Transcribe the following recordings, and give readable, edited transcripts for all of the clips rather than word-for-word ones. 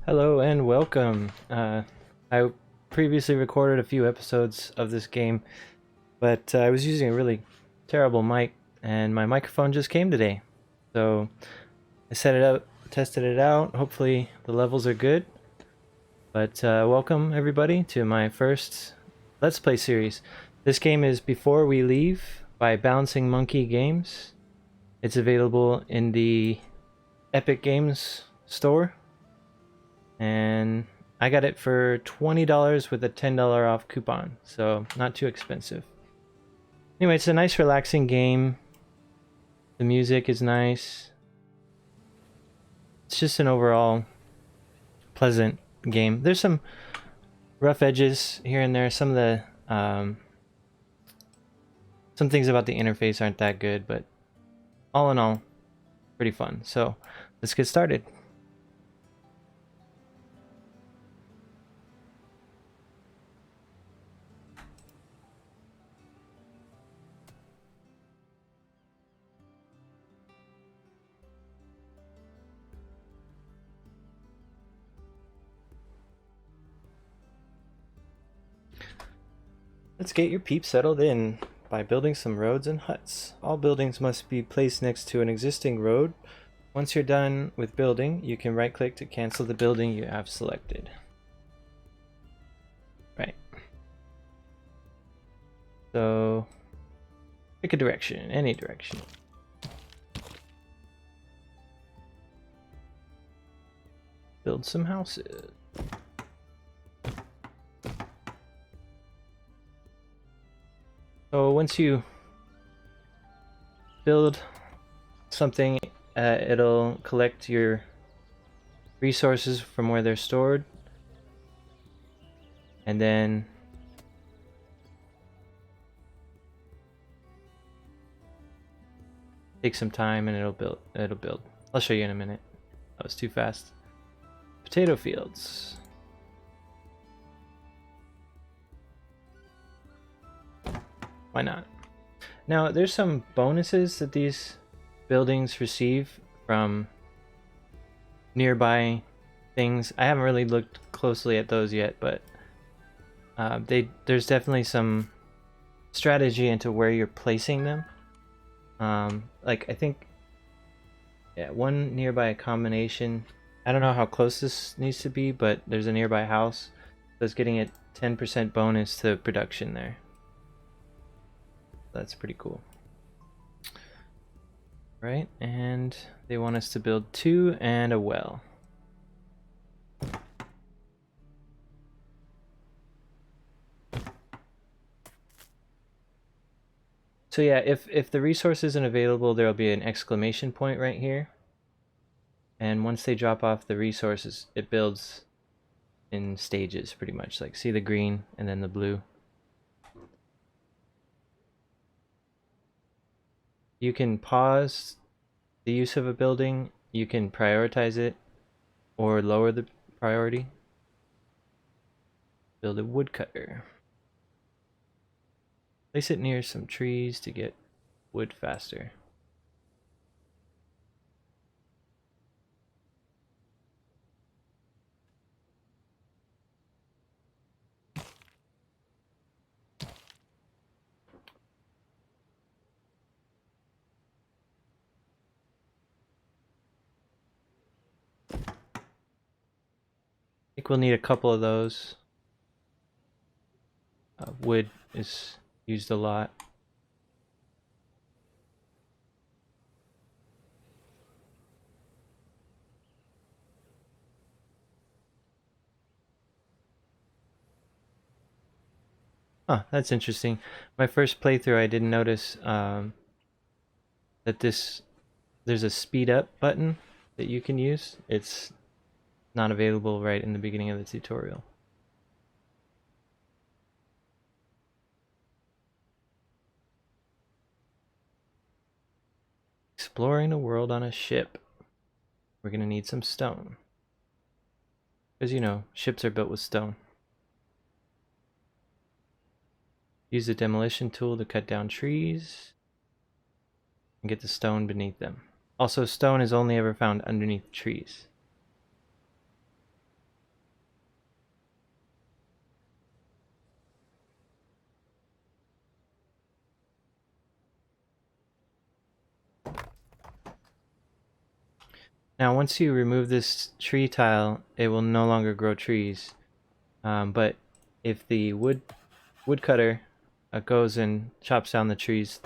Hello and welcome. I previously recorded a few episodes of this game, but I was using a really terrible mic, and my microphone just came today. So I set it up, tested it out. Hopefully the levels are good. But welcome everybody to my first Let's Play series. This game is Before We Leave by Bouncing Monkey Games. It's available in the Epic Games store. And I got it for $20 with a $10 off coupon, so not too expensive. Anyway, it's a nice relaxing game. The music is nice. It's just an overall pleasant game. There's some rough edges here and there. Some of the some things about the interface aren't that good, but all in all, pretty fun. So let's get started. Let's get your peeps settled in by building some roads and huts. All buildings must be placed next to an existing road. Once you're done with building, you can right-click to cancel the building you have selected. Right. So, pick a direction, any direction. Build some houses. So once you build something, it'll collect your resources from where they're stored, and then take some time and it'll build. I'll show you in a minute. That was too fast. Potato fields. Why not? Now, there's some bonuses that these buildings receive from nearby things. I haven't really looked closely at those yet, but there's definitely some strategy into where you're placing them. Like I think, yeah, one nearby combination. I don't know how close this needs to be, but there's a nearby house that's getting a 10% bonus to production there. That's pretty cool. Right, and they want us to build 2 and a well. So yeah, if the resource isn't available, there'll be an exclamation point right here. And once they drop off the resources, it builds in stages pretty much. Like see the green and then the blue. You can pause the use of a building, you can prioritize it or lower the priority. Build a woodcutter. Place it near some trees to get wood faster. I think we'll need a couple of those. Wood is used a lot. Huh, that's interesting. My first playthrough, I didn't notice that there's a speed up button that you can use. It's not available right in the beginning of the tutorial. Exploring the world on a ship. We're gonna need some stone. Because you know, ships are built with stone. Use the demolition tool to cut down trees and get the stone beneath them. Also, stone is only ever found underneath trees. Now, once you remove this tree tile, it will no longer grow trees. But if the woodcutter goes and chops down the trees,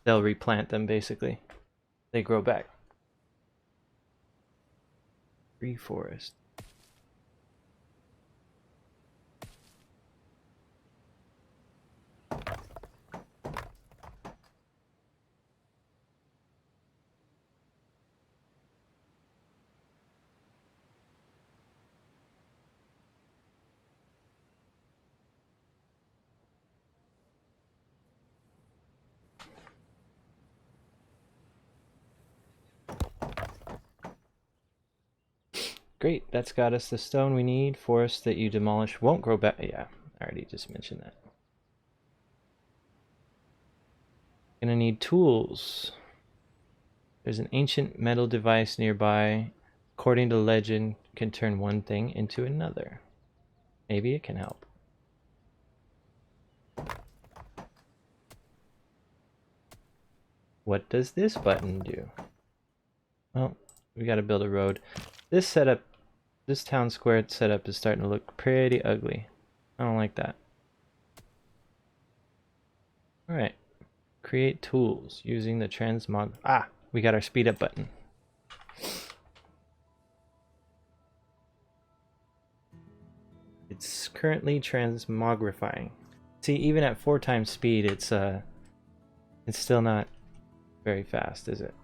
they'll replant them, basically. They grow back. Tree forest. Great, that's got us the stone we need. Forest that you demolish won't grow back. Yeah, I already just mentioned that. Gonna need tools. There's an ancient metal device nearby. According to legend, can turn one thing into another. Maybe it can help. What does this button do? Well, we gotta build a road. This setup, this town square setup is starting to look pretty ugly. I don't like that. Alright. Create tools using the transmog. Ah, we got our speed up button. It's currently transmogrifying. See, even at 4 times speed, it's still not very fast, is it?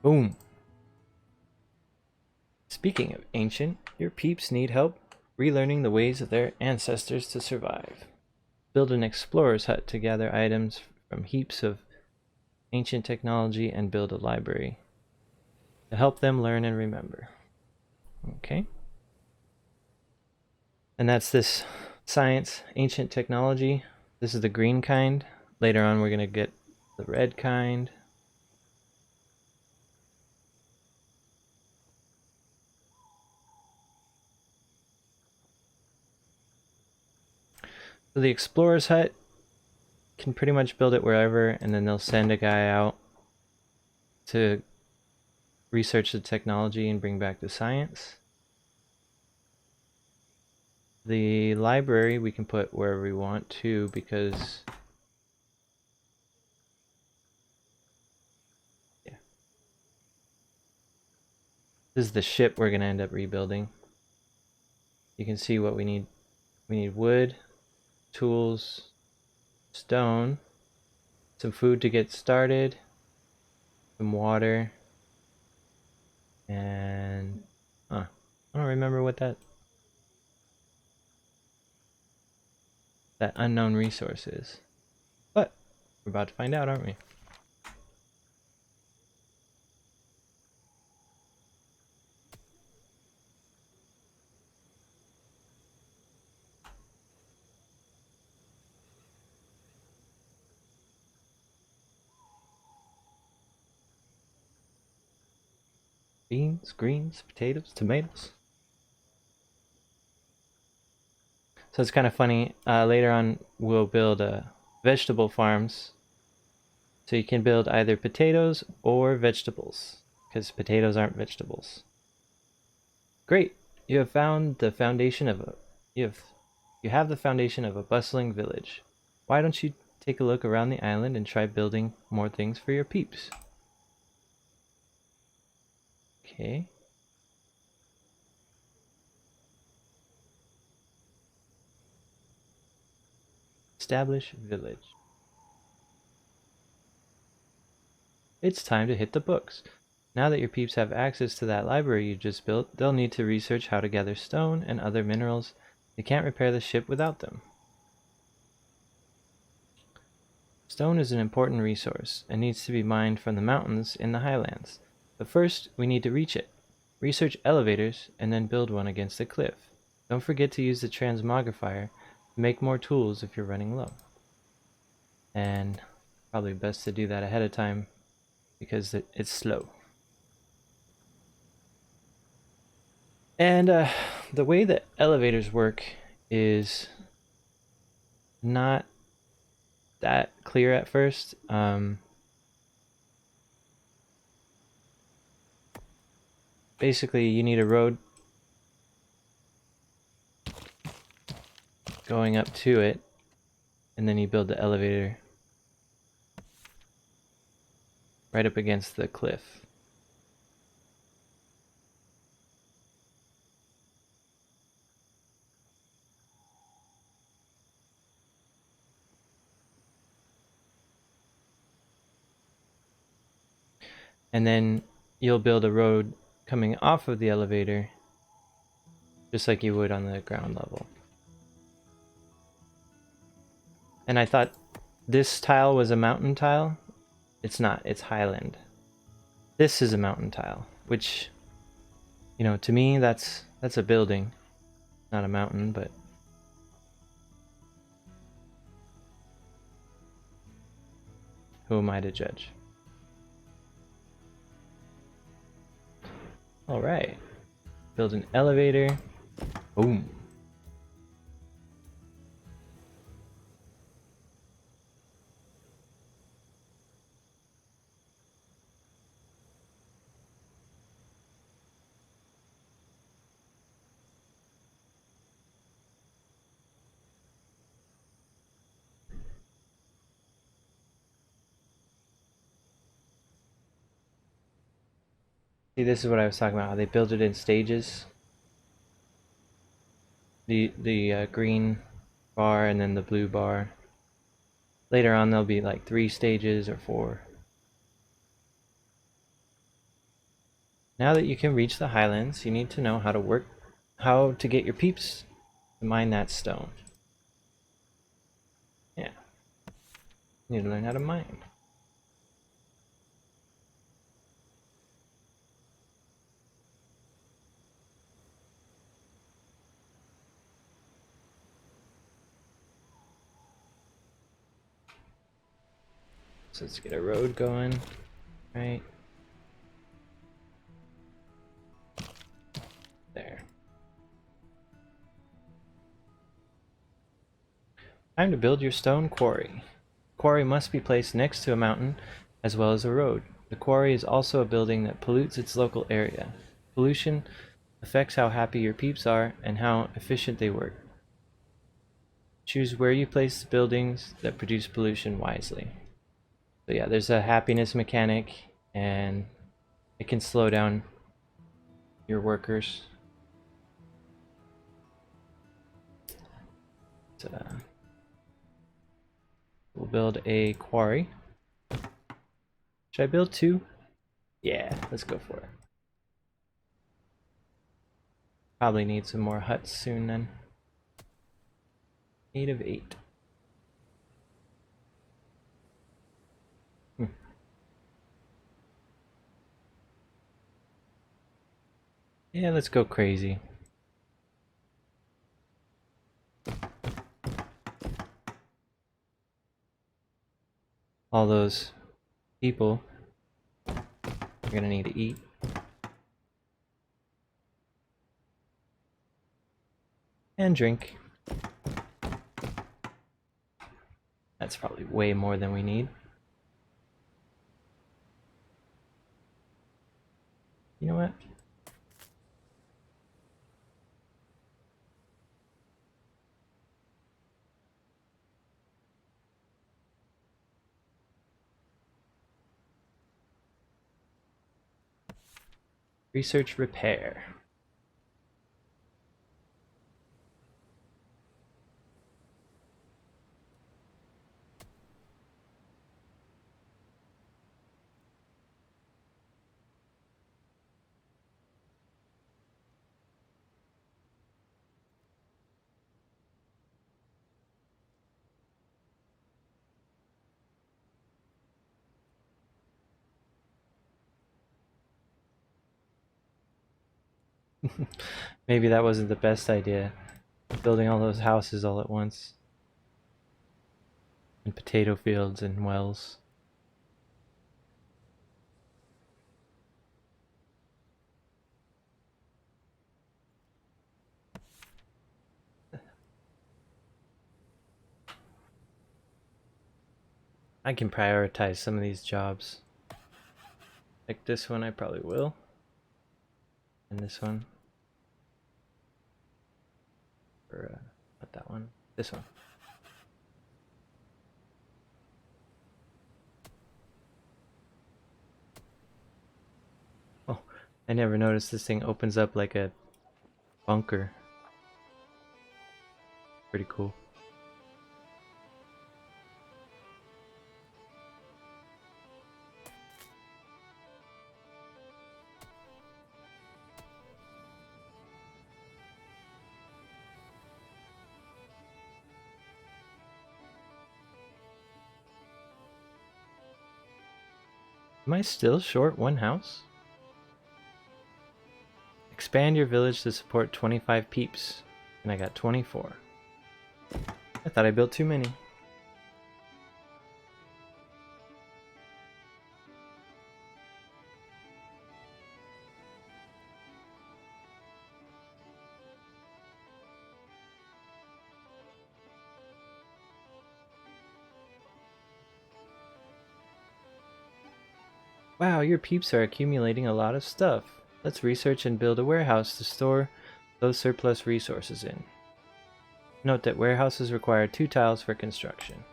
Boom. Speaking of ancient, your peeps need help relearning the ways of their ancestors to survive. Build an explorer's hut to gather items from heaps of ancient technology and build a library to help them learn and remember. Okay. And that's this science, ancient technology. This is the green kind. Later on, we're going to get the red kind. So the explorer's hut can pretty much build it wherever, and then they'll send a guy out to research the technology and bring back the science. The library we can put wherever we want to, because yeah, this is the ship we're gonna end up rebuilding. You can see what we need. We need wood, tools, stone, some food to get started, some water, and I don't remember what that unknown resource is. But we're about to find out, aren't we? Beans, greens, potatoes, tomatoes. So it's kind of funny. Later on, we'll build vegetable farms. So you can build either potatoes or vegetables, because potatoes aren't vegetables. Great! You have found the foundation of you have the foundation of a bustling village. Why don't you take a look around the island and try building more things for your peeps? Okay. Establish village. It's time to hit the books. Now that your peeps have access to that library you just built, they'll need to research how to gather stone and other minerals. They can't repair the ship without them. Stone is an important resource and needs to be mined from the mountains in the highlands. But first, we need to reach it. Research elevators and then build one against the cliff. Don't forget to use the transmogrifier to make more tools if you're running low. And probably best to do that ahead of time because it's slow. And the way that elevators work is not that clear at first. basically you need a road going up to it, and then you build the elevator right up against the cliff. And then you'll build a road coming off of the elevator, just like you would on the ground level. And I thought this tile was a mountain tile. It's not, it's highland. This is a mountain tile, which, you know, to me that's a building, not a mountain, but who am I to judge? All right, build an elevator. Boom. See, this is what I was talking about, how they build it in stages. The green bar and then the blue bar. Later on there'll be like 3 stages or 4. Now that you can reach the highlands, you need to know how to get your peeps to mine that stone. Yeah. You need to learn how to mine. So let's get a road going, right? There. Time to build your stone quarry. Quarry must be placed next to a mountain as well as a road. The quarry is also a building that pollutes its local area. Pollution affects how happy your peeps are and how efficient they work. Choose where you place buildings that produce pollution wisely. So yeah, there's a happiness mechanic, and it can slow down your workers. We'll build a quarry. Should I build 2? Yeah, let's go for it. Probably need some more huts soon then. 8 of 8. Yeah, let's go crazy. All those people are gonna need to eat. And drink. That's probably way more than we need. You know what? Research repair. Maybe that wasn't the best idea. Building all those houses all at once. And potato fields and wells. I can prioritize some of these jobs. Like this one I probably will. And this one. Or, not that one. This one. Oh, I never noticed this thing opens up like a bunker. Pretty cool. Am I still short one house? Expand your village to support 25 peeps. And I got 24. I thought I built too many. Wow, your peeps are accumulating a lot of stuff. Let's research and build a warehouse to store those surplus resources in. Note that warehouses require 2 tiles for construction.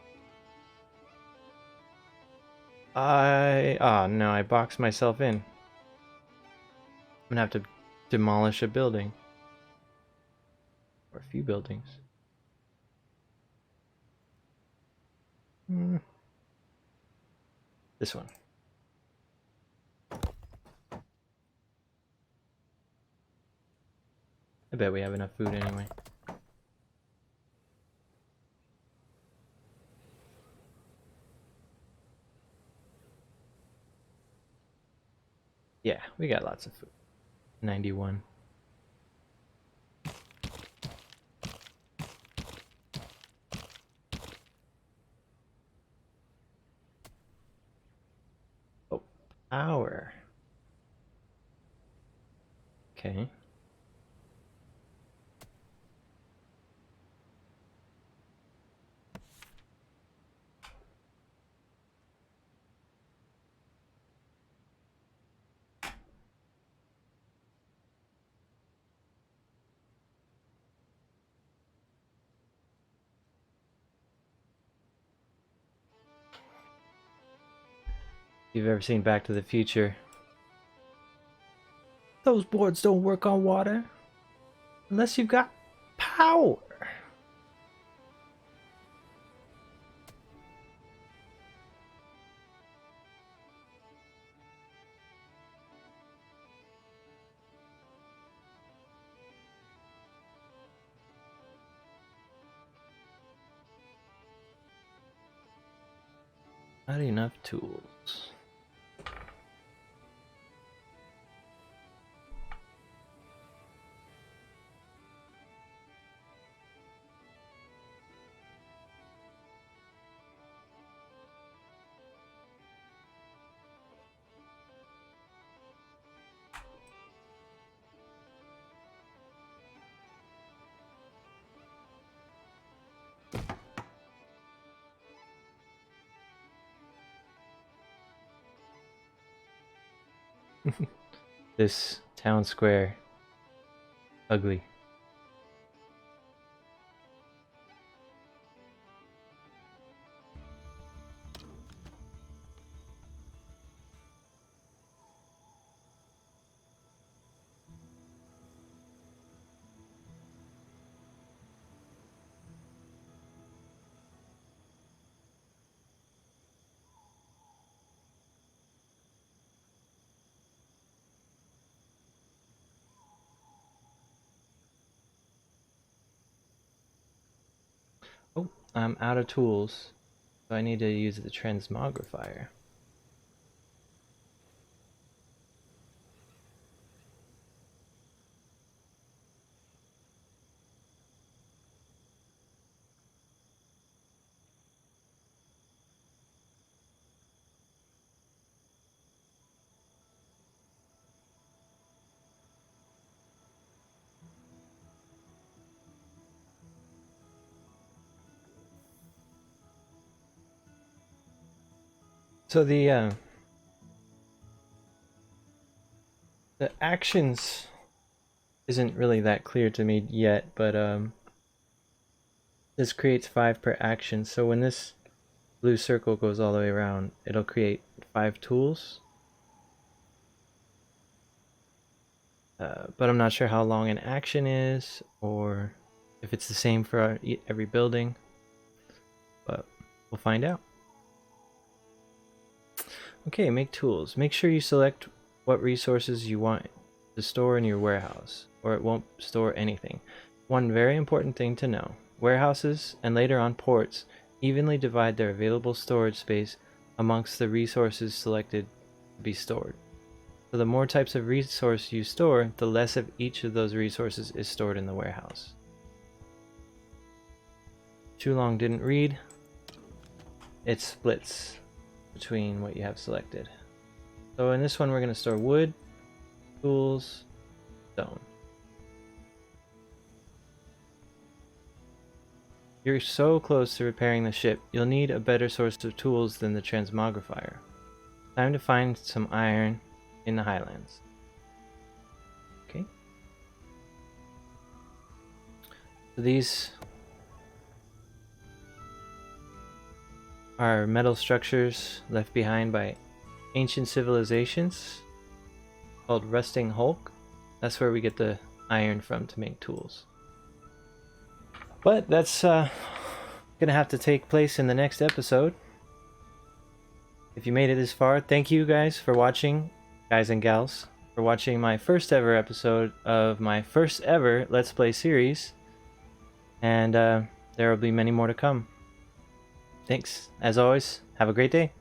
Oh no, I boxed myself in. I'm gonna have to demolish a building. Or a few buildings. This one. I bet we have enough food anyway. Yeah, we got lots of food. 91. Oh, power. Okay. If you've ever seen Back to the Future, those boards don't work on water unless you've got power. Not enough tools. This town square. Ugly. Oh, I'm out of tools. So I need to use the transmogrifier. So the actions isn't really that clear to me yet, but this creates 5 per action. So when this blue circle goes all the way around, it'll create 5 tools. But I'm not sure how long an action is, or if it's the same for every building. But we'll find out. Okay, make tools. Make sure you select what resources you want to store in your warehouse, or it won't store anything. One very important thing to know: warehouses, and later on ports, evenly divide their available storage space amongst the resources selected to be stored. So the more types of resource you store, the less of each of those resources is stored in the warehouse. Too long didn't read. It splits between what you have selected. So in this one we're going to store wood, tools, stone. You're so close to repairing the ship, you'll need a better source of tools than the transmogrifier. Time to find some iron in the Highlands. Okay. So these are metal structures left behind by ancient civilizations called Rusting Hulk. That's where we get the iron from to make tools. But that's gonna have to take place in the next episode. If you made it this far, thank you guys for watching, guys and gals, for watching my first ever episode of my first ever Let's Play series. And there will be many more to come. Thanks. As always, have a great day.